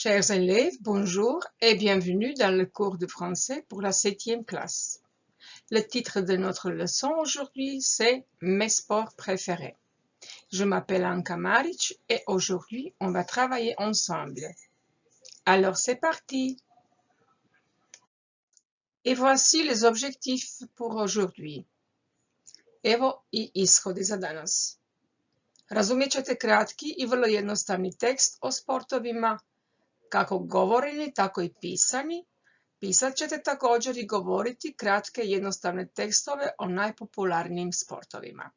Chers élèves, bonjour et bienvenue dans le cours de français pour la 7e classe. Le titre de notre leçon aujourd'hui, c'est « Mes sports préférés ». Je m'appelle Anka Maric et aujourd'hui, on va travailler ensemble. Alors, c'est parti! Et voici les objectifs pour aujourd'hui. Evo I ishodi za danas. Razumjet ćete kratki i vrlo jednostavni tekst o sportovima, kako govoreni, tako i pisani. Pisat ćete također i govoriti kratke jednostavne tekstove o najpopularnijim sportovima.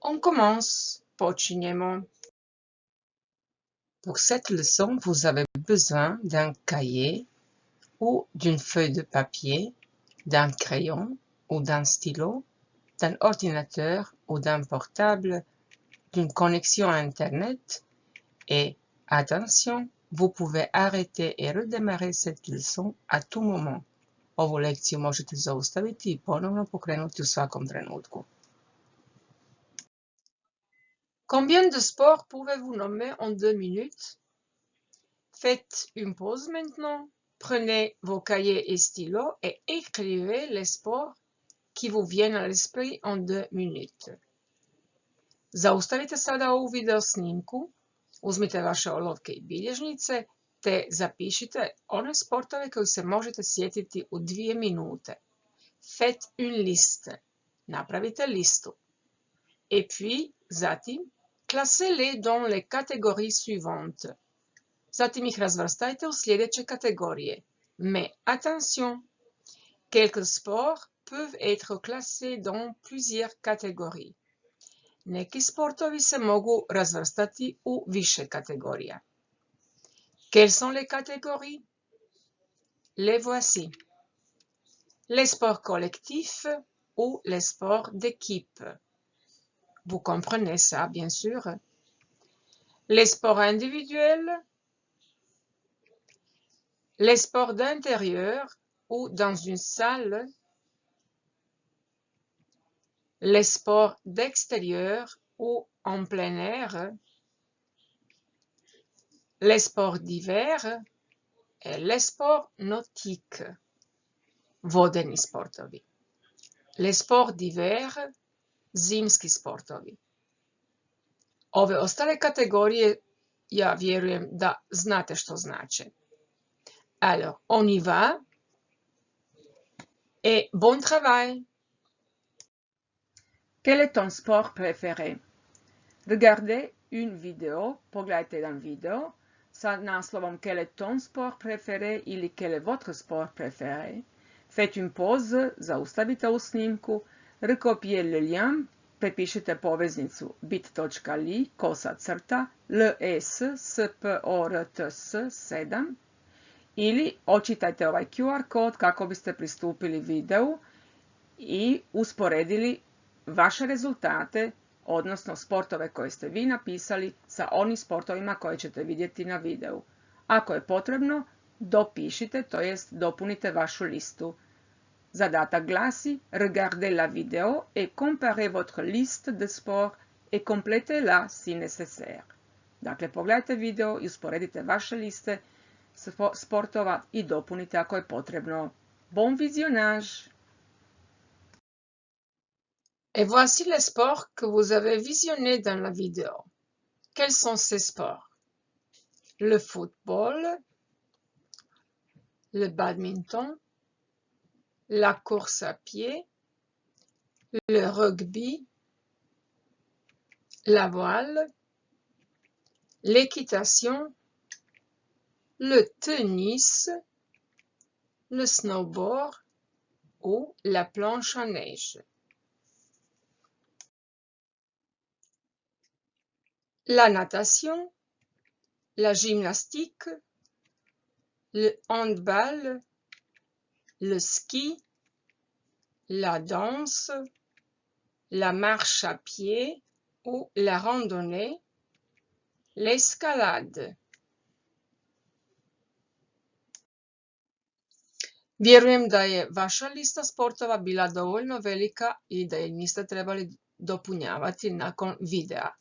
On commence. Počinjemo. Pour cette leçon, vous avez besoin d'un cahier ou d'une feuille de papier, d'un crayon ou d'un stylo, d'un ordinateur ou d'un portable, d'une connexion à Internet et, attention, vous pouvez arrêter et redémarrer cette leçon à tout moment. Ovu lekciju možete zaustaviti i ponovno pokrenuti u svakom trenutku. Combien de sports pouvez-vous nommer en 2 minutes? Faites une pause maintenant. Prenez vos cahiers et stylos et écrivez les sports qui vous viennent à l'esprit en 2 minutes. Zaustavite sada ovu video snimku, uzmite vaše olovke i bilježnice te zapišite one sportove koji se možete sjetiti u 2 minute. Faites une liste. Napravite listu. Et puis, zatim, classez-les dans les catégories suivantes. Zatim ih razvrstajte u sljedeće kategorije. Mais attention, quelques sports peuvent être classés dans plusieurs catégories. Neki sportovi se mogu razvrstati u više kategorija. Quelles sont les catégories? Les voici. Les sports collectifs ou les sports d'équipe. Vous comprenez ça, bien sûr. Les sports individuels. Les sports d'intérieur ou dans une salle. Les sports d'extérieur ou en plein air. Les sports d'hiver et les sports nautiques. Vodeni sportovi. Les sports d'hiver, zimski sportovi. Ove ostale kategorije, ja vjerujem da znate što znače. Alors, on y va. Et bon travail! Quel est ton sport préféré? Regardez une vidéo, pogledajte jedan video, sa naslovom Quel est ton sport préféré ili Quel est votre sport préféré? Faites une pause, zaustavite u snimku, recopiez le lien, prepišite poveznicu bit.ly, LES-SPORTS7 ili očitajte ovaj QR kod kako biste pristupili videu i usporedili vaše rezultate, odnosno sportove koje ste vi napisali sa onim sportovima koje ćete vidjeti na videu. Ako je potrebno, dopišite, to jest dopunite vašu listu. Zadatak glasi: regardez la vidéo et comparez votre liste de sports et complétez-la si nécessaire. Dakle, pogledajte video i usporedite vaše liste sportova i dopunite ako je potrebno. Bon visionnage! Et voici les sports que vous avez visionnés dans la vidéo. Quels sont ces sports? Le football, le badminton, la course à pied, le rugby, la voile, l'équitation, le tennis, le snowboard ou la planche à neige. La natation, la gymnastique, le handball, le ski, la danse, la marche à pied ou la randonnée, l'escalade. Vjerujem da je vaša lista sportova bila dovoljno velika i da je niste trebali dopunjavati nakon videa.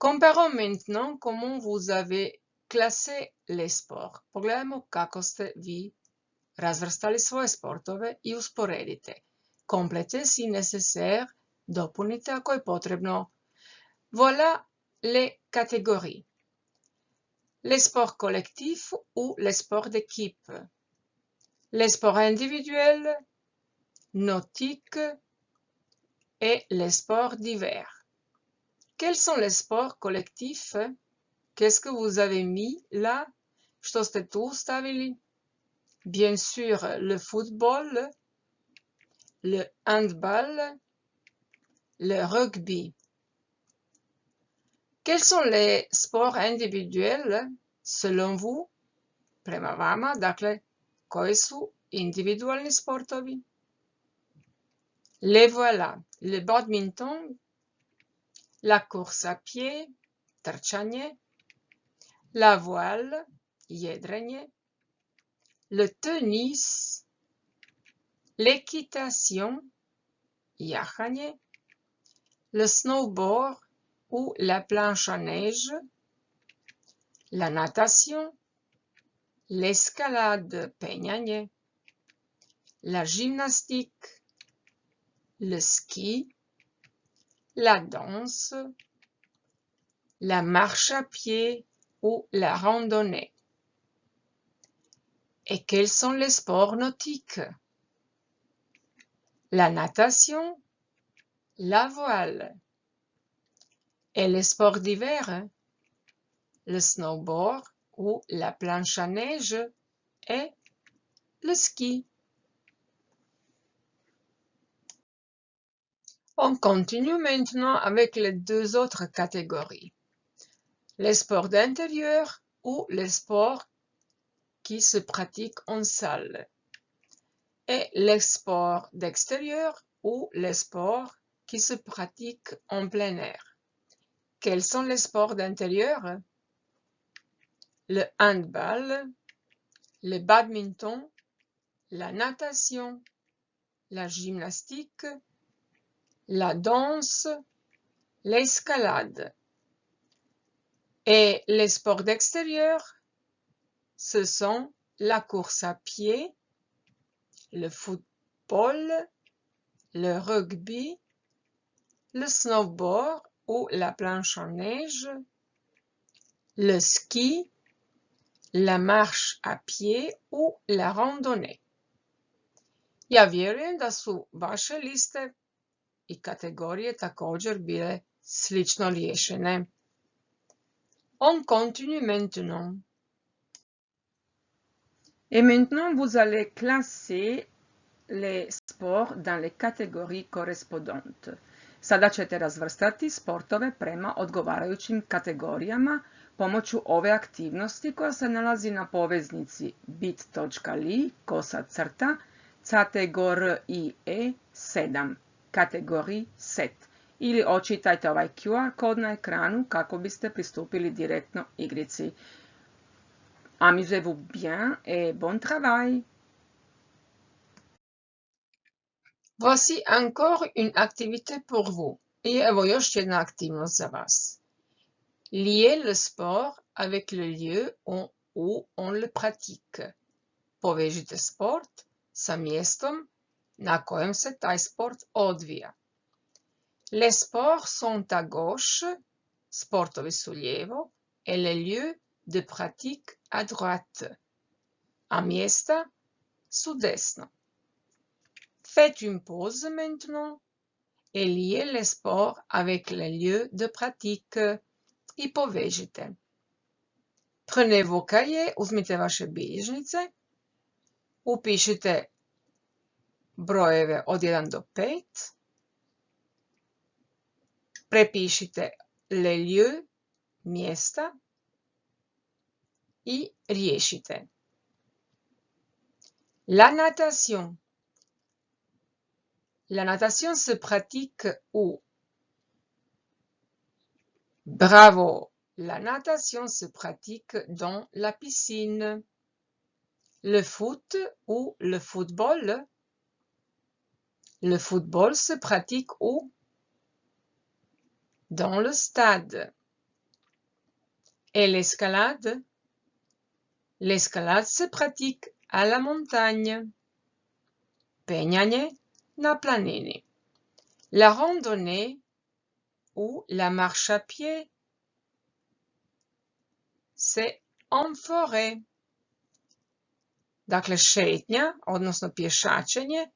Comparons maintenant comment vous avez klase les sport. Pogledajmo kako ste vi razvrstali svoje sportove i usporedite. Complétez si nécessaire, dopunite ako je potrebno. Voilà les catégories. Les sports collectifs ou les sports d'équipe. Les sports individuels, nautiques et les sports d'hiver. Quels sont les sports collectifs? Qu'est-ce que vous avez mis là? Što ste tu stavili? Bien sûr, le football, le handball, le rugby. Quels sont les sports individuels selon vous? Prema vama, dakle, koji su individualni sportovi? Les voilà, le badminton, la course à pied, trčanje, la voile, jedrenje, le tennis, l'équitation, jahanje, le snowboard ou la planche à neige, la natation, l'escalade, penjanje, la gymnastique, le ski, la danse, la marche à pied ou la randonnée. Et quels sont les sports nautiques? La natation, la voile. Et les sports d'hiver? Le snowboard ou la planche à neige et le ski. On continue maintenant avec les deux autres catégories. Les sports d'intérieur ou les sports qui se pratiquent en salle. Et les sports d'extérieur ou les sports qui se pratiquent en plein air. Quels sont les sports d'intérieur? Le handball, le badminton, la natation, la gymnastique, la danse, l'escalade. Et les sports d'extérieur, ce sont la course à pied, le football, le rugby, le snowboard ou la planche à neige, le ski, la marche à pied ou la randonnée. Ja vjerujem da su vaše liste i kategorije također bile slično riješene. On continue maintenant. Et maintenant, vous allez classer les sports dans les catégories correspondantes. Sada ćete razvrstati sportove prema odgovarajućim kategorijama pomoću ove aktivnosti koja se nalazi na poveznici bit.ly/categorie 7, kategoriji set. Ili očitajte ovaj QR kod na ekranu kako biste pristupili direktno igrici. Amusez-vous bien et bon travail! Voici encore une activité pour vous. I evo još jedna aktivnost za vas. Liez le sport avec le lieu où on le pratique. Povežite sport sa mjestom na kojem se taj sport odvija. Les sports sont à gauche, sportovi su lijevo, et les lieux de pratique à droite, a mjesta su desno. Faites une pause maintenant et liez les sports avec les lieux de pratique i povežite. Prenez vos cahiers, uzmite vaše bilježnice, upišite brojeve od 1 do 5, prepišite les lieux, mjesta i riješite. La natation. La natation se pratique où? Bravo! La natation se pratique dans la piscine. Le foot ou le football? Le football se pratique où? Dans le stade. Et l'escalade? L'escalade se pratique à la montagne. Penjanje na planini. La randonnée ou la marche à pied, c'est en forêt. Dakle, šetnja, odnosno pješačenje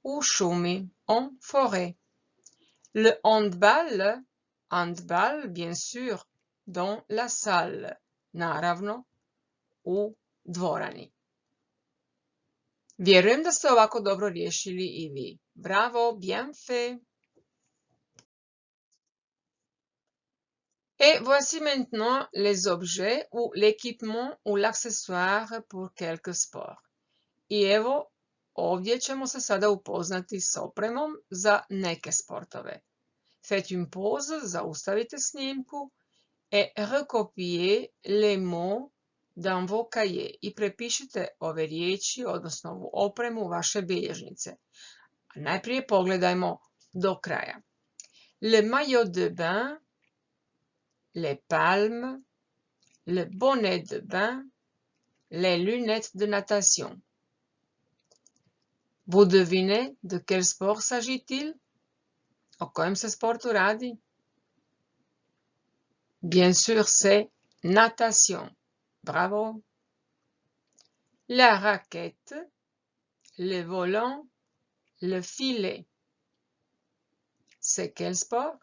u šumi, en forêt. Le handball, bien sûr, dans la salle, naravno, u dvorani. Vjerujem da ste ovako dobro riješili i vi. Bravo, bien fait! Et voici maintenant les objets ou l'équipement ou l'accessoire pour quelques sports. I evo, ovdje ćemo se sada upoznati s opremom za neke sportove. Faites une pause, zaustavite snimku et recopiez les mots dans vos cahiers i prepišite ove riječi, odnosno ovu opremu u vaše bilježnice. A najprije pogledajmo do kraja. Le maillot de bain, les palmes, le bonnet de bain, les lunettes de natation. Vous devinez de quel sport s'agit-il? O kojem se sportu radi? Bien sûr, c'est natation. Bravo! La raquette, le volant, le filet. C'est quel sport?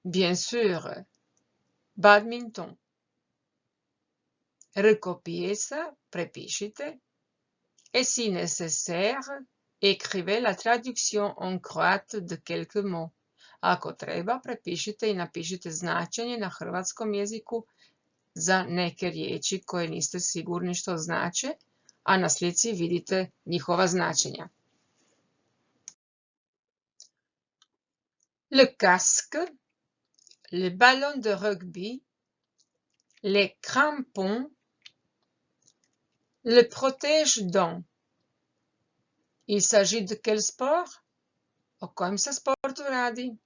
Bien sûr, badminton. Recopiez ça, prepišite. Et si nécessaire, écrivez la traduction en croate de quelques mots. Ako treba, prepišite i napišite značenje na hrvatskom jeziku za neke riječi koje niste sigurni što znače, a na slici vidite njihova značenja. Le casque, le ballon de rugby, les crampons, le protège-dents. Il s'agit de quel sport? O kojem se sportu radi?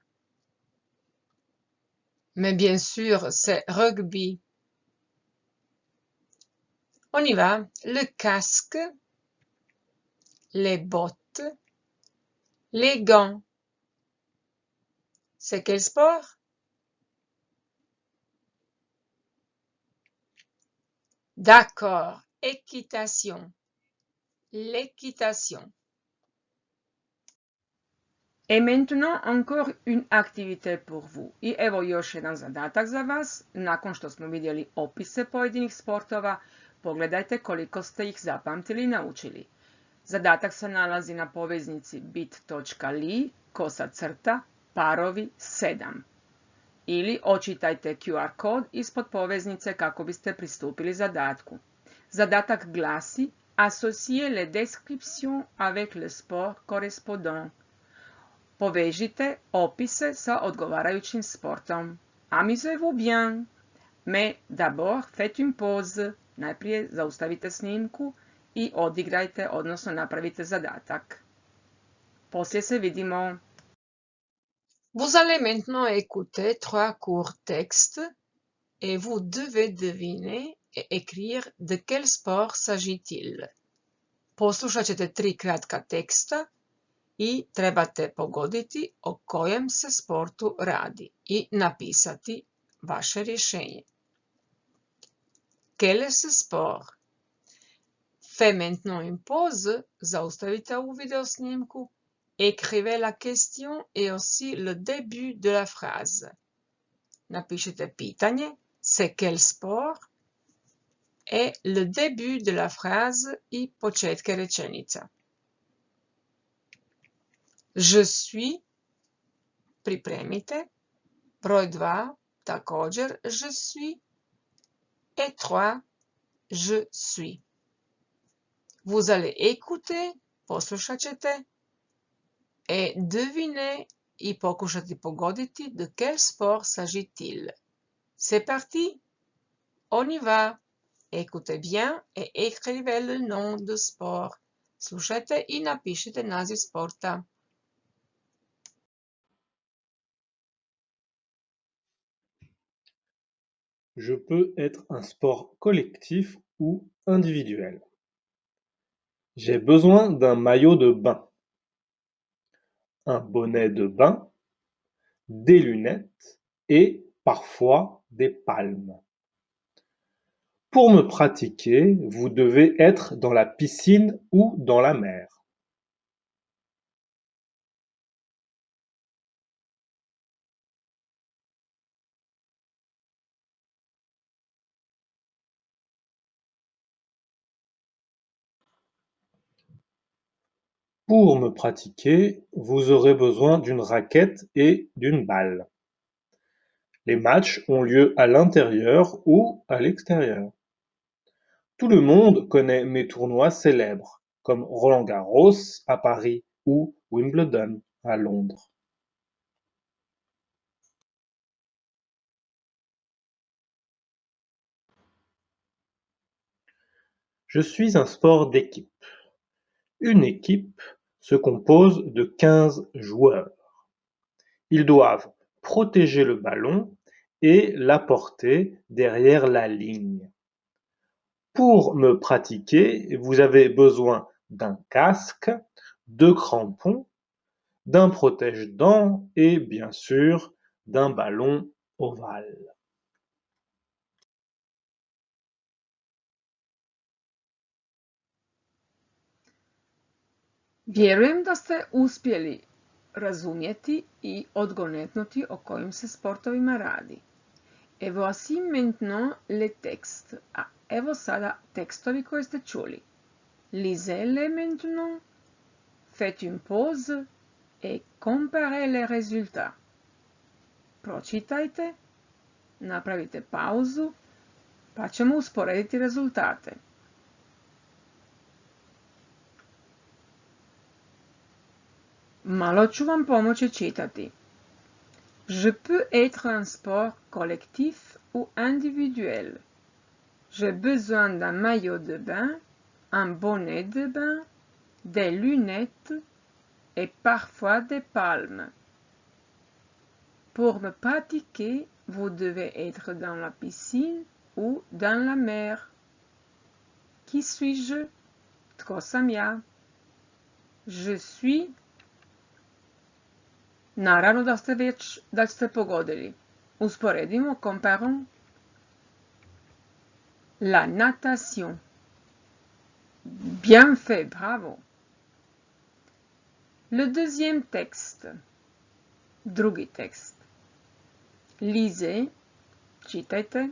Mais bien sûr, c'est rugby. On y va. Le casque, les bottes, les gants. C'est quel sport? D'accord, équitation. L'équitation. Et maintenant, encore une activité pour vous. I evo još jedan zadatak za vas. Nakon što smo vidjeli opise pojedinih sportova, pogledajte koliko ste ih zapamtili i naučili. Zadatak se nalazi na poveznici bit.ly/parovi7. Ili očitajte QR kod ispod poveznice kako biste pristupili zadatku. Zadatak glasi: Associez les descriptions avec le sport correspondant. Povežite opise sa odgovarajućim sportom. Amusez-vous bien. Mais d'abord, faites une pause. Najprije zaustavite snimku i odigrajte, odnosno napravite zadatak. Poslije se vidimo. Vous allez maintenant écouter 3 courts textes et vous devez deviner et écrire de quel sport s'agit-il. Poslušat ćete 3 kratka teksta i trebate pogoditi o kojem se sportu radi i napisati vaše rješenje. Quel est ce sport? Faites maintenant une pause, zaustavite ovu video snimku, écrivez la question et aussi le début de la phrase. Napišite pitanje, c'est quel sport? Et le début de la phrase i početke rečenica. Je suis, pripremite. Broj 2, također je suis. Et 3, je suis. Vous allez écouter, poslušat ćete, et deviner i pokušati pogoditi de quel sport s'agit-il. C'est parti, on y va. Écoutez bien et écrivez le nom de sport. Slušajte i napišite naziv sporta. je peux être un sport collectif ou individuel. J'ai besoin d'un maillot de bain, un bonnet de bain, des lunettes et parfois des palmes. Pour me pratiquer, vous devez être dans la piscine ou dans la mer. Pour me pratiquer, vous aurez besoin d'une raquette et d'une balle. Les matchs ont lieu à l'intérieur ou à l'extérieur. Tout le monde connaît mes tournois célèbres, comme Roland-Garros à Paris ou Wimbledon à Londres. Je suis un sport d'équipe. Une équipe se compose de 15 joueurs. Ils doivent protéger le ballon et l'apporter derrière la ligne. Pour me pratiquer, vous avez besoin d'un casque, de crampons, d'un protège-dents et bien sûr d'un ballon ovale. Vjerujem da ste uspjeli razumjeti i odgonetnuti o kojim se sportovima radi. Et voici maintenant les textes. Evo sada tekstovi koje ste čuli. Lisez-les maintenant, faites une pause et comparez les résultats. Pročitajte, napravite pauzu, pa ćemo usporediti rezultate. Malo ću vam pomoći čitati. Je peux être un sport collectif ou individuel. J'ai besoin d'un maillot de bain, un bonnet de bain, des lunettes et parfois des palmes. Pour me pratiquer, vous devez être dans la piscine ou dans la mer. Qui suis-je? Tko sam ja? Je suis. Naravno da ste pogodili. Usporedimo, comparons. La natation. Bien fait, bravo. Le deuxième texte. Drugi tekst. Lisez, čitajte.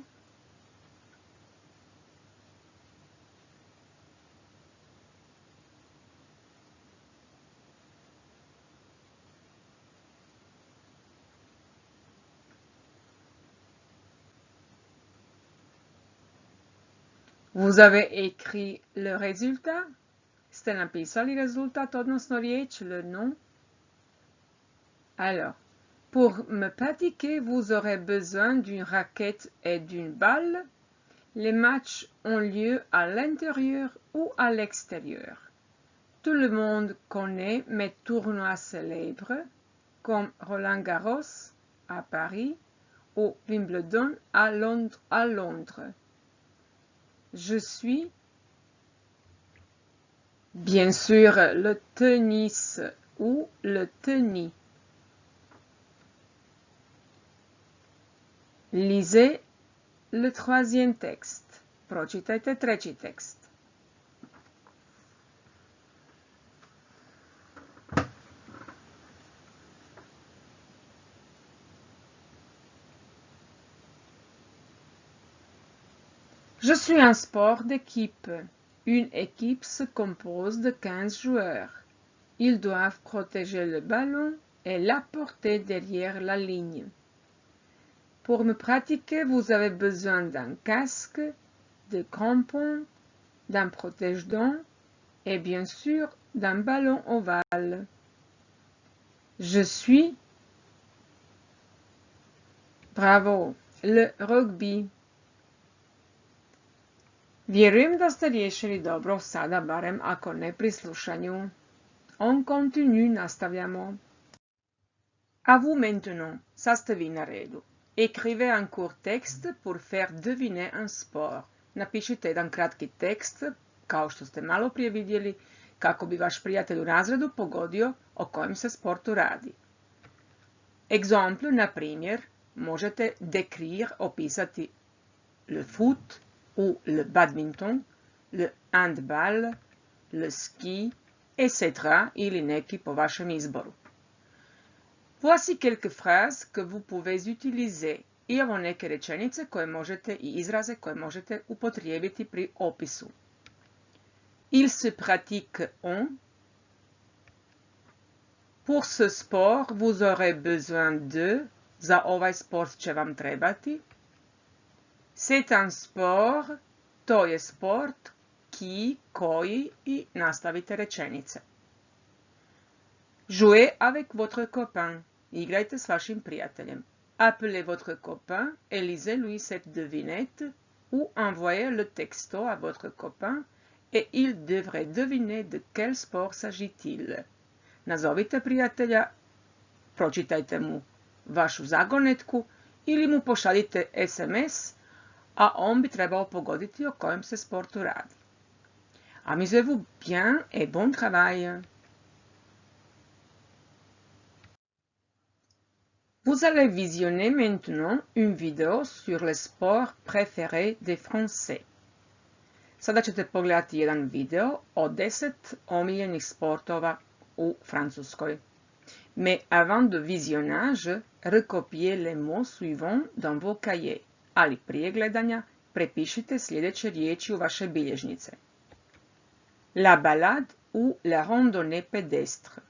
Vous avez écrit le résultat? Ste napisali rezultat, odnosno riječ, le nom? Alors, pour me pratiquer, vous aurez besoin d'une raquette et d'une balle. Les matchs ont lieu à l'intérieur ou à l'extérieur. Tout le monde connaît mes tournois célèbres, comme Roland-Garros à Paris ou Wimbledon à Londres. Je suis, bien sûr, le tennis ou le tennis. Lisez le troisième texte. Pročitajte treći tekst. Je suis un sport d'équipe. Une équipe se compose de 15 joueurs. Ils doivent protéger le ballon et l'apporter derrière la ligne. Pour me pratiquer, vous avez besoin d'un casque, de crampons, d'un protège-dents et bien sûr d'un ballon ovale. Je suis, bravo, le rugby. Vjerujem da ste riješili dobro sada, barem ako ne pri slušanju. On continue, nastavljamo. A vous maintenant, sad ste vi na redu. Écrivez un court texte pour faire deviner un sport. Napišite jedan kratki tekst, kao što ste malo prije vidjeli, kako bi vaš prijatelj u razredu pogodio o kojem se sportu radi. Exemple, na primjer, možete décrire, opisati le foot ou le badminton, le handball, le ski, etc. ili neki po vašem izboru. Voici quelques phrases que vous pouvez utiliser. I evo neke rečenice koje možete i izraze koje možete upotrijebiti pri opisu. Il se pratique en. Pour ce sport, vous aurez besoin de. Za ovaj sport će vam trebati. C'est un sport. To je sport. Qui, koji i nastavite rečenice. Jouez avec votre copain. Igrajte s vašim prijateljem. Appelez votre copain et lisez-lui cette devinette ou envoyez le texto à votre copain et il devrait deviner de quel sport s'agit-il. Nazovite prijatelja, pročitajte mu vašu zagonetku ili mu pošaljite SMS, a on bi trebao pogoditi o kojem se sportu radi. Amusez-vous bien et bon travail! Vous allez visionner maintenant une vidéo sur les sports préférés des Français. Sada ćete pogledati jedan video o 10 omiljenih sportova u Francuskoj. Mais avant de visionnage, recopiez les mots suivants dans vos cahiers. Ali prije gledanja prepišite sljedeće riječi u vaše bilježnice. La balade ou la randonnée pédestre.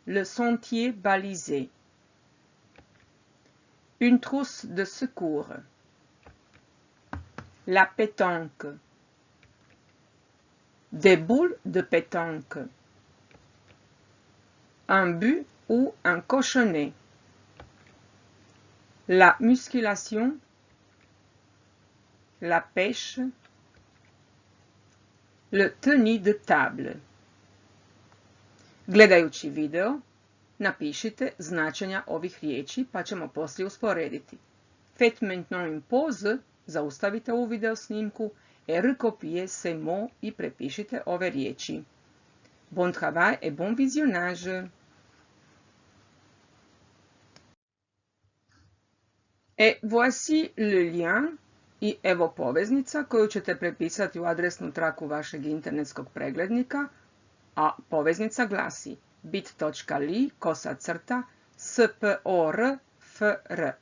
Le sentier balisé. Une trousse de secours. La pétanque. Des boules de pétanque. Un but ou un cochonnet. La musculation. La pêche. Le tennis de table. Gledajući video, napišite značenja ovih riječi pa ćemo poslije usporediti. Faites maintenant une pause, zaustavite ovu video snimku et recopiez ces mots i prepišite ove riječi. Bon travail et bon visionnage! Et voici le lien i evo poveznica koju ćete prepisati u adresnu traku vašeg internetskog preglednika, a poveznica glasi bit.ly/sporfr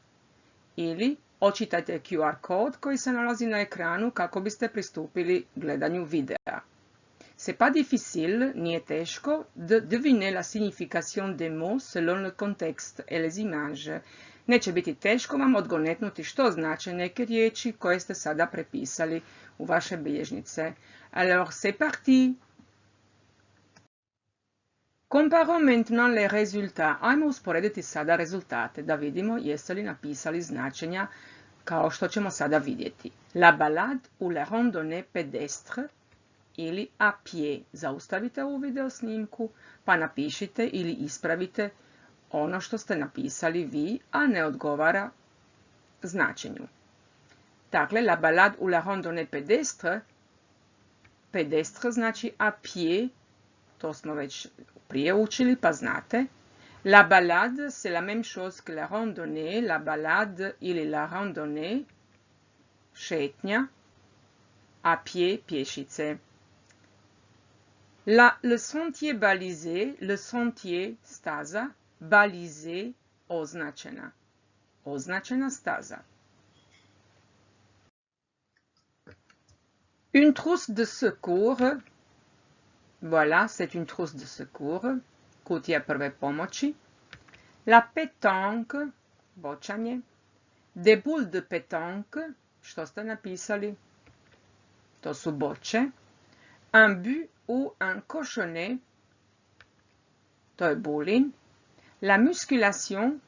ili očitajte QR kod koji se nalazi na ekranu kako biste pristupili gledanju videa. C'est pas difficile, nije teško, de deviner la signification des mots selon le contexte et les images. Neće biti teško vam odgonetnuti što znače neke riječi koje ste sada prepisali u vaše bilježnice. Alors, c'est parti! Comparons maintenant les résultats. Ajmo usporediti sada rezultate da vidimo jeste li napisali značenja kao što ćemo sada vidjeti. La balade ou la randonnée pédestre ili à pied. Zaustavite ovu video snimku pa napišite ili ispravite ono što ste napisali vi, a ne odgovara značenju. Dakle, la balade ou la randonnée pédestre, pédestre znači à pied, to smo već prije učili pa znate. La balade, c'est la même chose que la randonnée, la balade ili la randonnée, šetnja, à pied, pješice. Le sentier balisé, le sentier, staza, balisé, označena. Označena staza. Une trousse de secours. Voilà, c'est une trousse de secours. Kutija prve pomoći. La pétanque, bočanje. Des boules de pétanque, što ste napisali? To su boče. Un but ou un cochonnet, to je bulin. La musculation,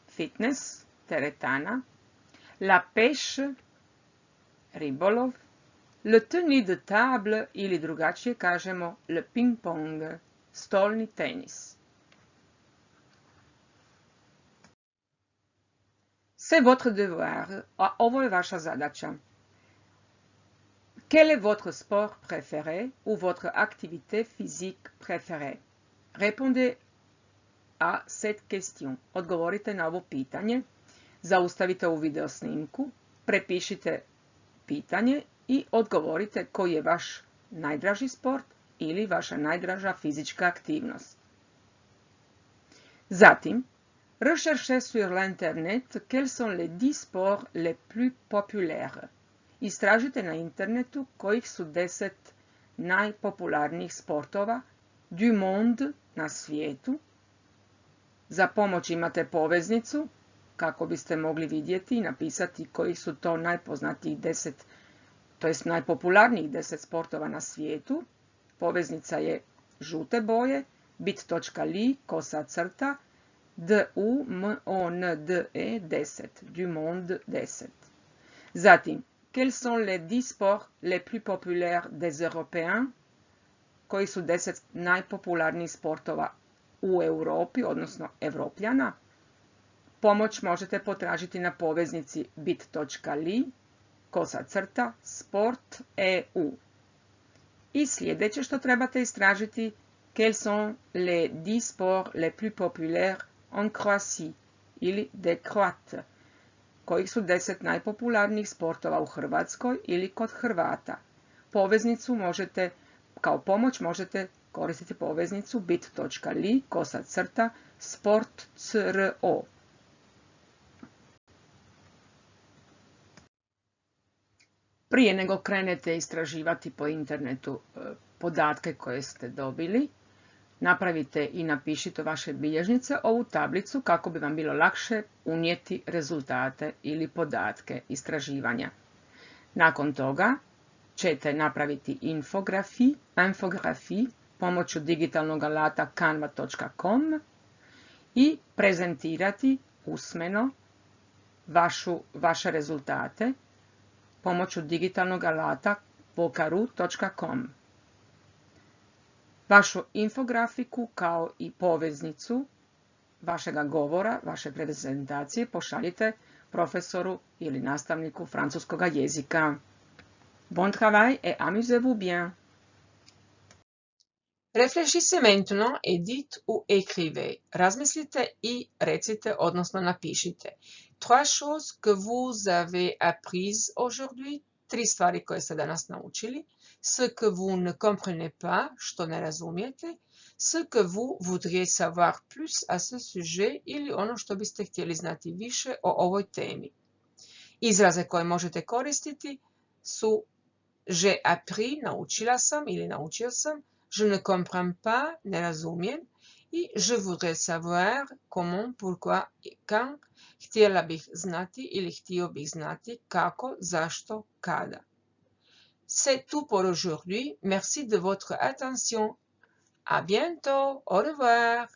fitness, teretana. La pêche, ribolov. Le tennis de table ili drugačije kažemo le ping-pong, stolni tenis. C'est votre devoir. Ovo je vaša zadaća. Quel est votre sport préféré ou votre activité physique préférée? Répondez à cette question. Odgovorite na ovo pitanje. Zaustavite u video snimku, prepišite pitanje i odgovorite koji je vaš najdraži sport ili vaša najdraža fizička aktivnost. Zatim, recherchez sur l'internet quels sont les 10 sports les plus populaires. Istražite na internetu kojih su 10 najpopularnijih sportova du monde na svijetu. Za pomoć imate poveznicu kako biste mogli vidjeti i napisati koji su to najpoznatijih 10, to jest najpopularnijih 10 sportova na svijetu. Poveznica je žute boje, bit.ly, DUMONDE 10, du monde 10. Zatim, quels sont les 10 sports les plus populaires des Européens? Koji su 10 najpopularnijih sportova u Europi, odnosno Evropljana? Pomoć možete potražiti na poveznici bit.ly, sport EU. I sljedeće što trebate istražiti, quels sont les 10 sports les plus populaires en Croatie ili de Croate, kojih su 10 najpopularnijih sportova u Hrvatskoj ili kod Hrvata. Poveznicu možete, kao pomoć možete koristiti poveznicu bit.ly, sport CRO. Prije nego krenete istraživati po internetu podatke koje ste dobili, napravite i napišite vaše bilježnice ovu tablicu kako bi vam bilo lakše unijeti rezultate ili podatke istraživanja. Nakon toga ćete napraviti infografiji pomoću digitalnog alata canva.com i prezentirati usmeno vaše rezultate pomoću digitalnog alata vokaru.com. Vašu infografiku kao i poveznicu vašega govora, vaše prezentacije pošaljite profesoru ili nastavniku francuskoga jezika. Bon travail et amusez-vous bien! Réfléchissez maintenant et dites ou écrivez. Razmislite i recite, odnosno napišite. 3 choses que vous avez apprises aujourd'hui. 3 stvari koje ste danas naučili. Ce que vous ne comprenez pas, što ne razumijete. Ce que vous voudriez savoir plus à ce sujet ili ono što biste htjeli znati više o ovoj temi. Izraze koje možete koristiti su j'ai appris, naučila sam ili naučio sam. Je ne comprends pas, ne razumijem. I je voudrais savoir comment, pourquoi et quand. Htjela bih znati ili htio bih znati kako, zašto, kada. C'est tout pour aujourd'hui. Merci de votre attention. À bientôt. Au revoir.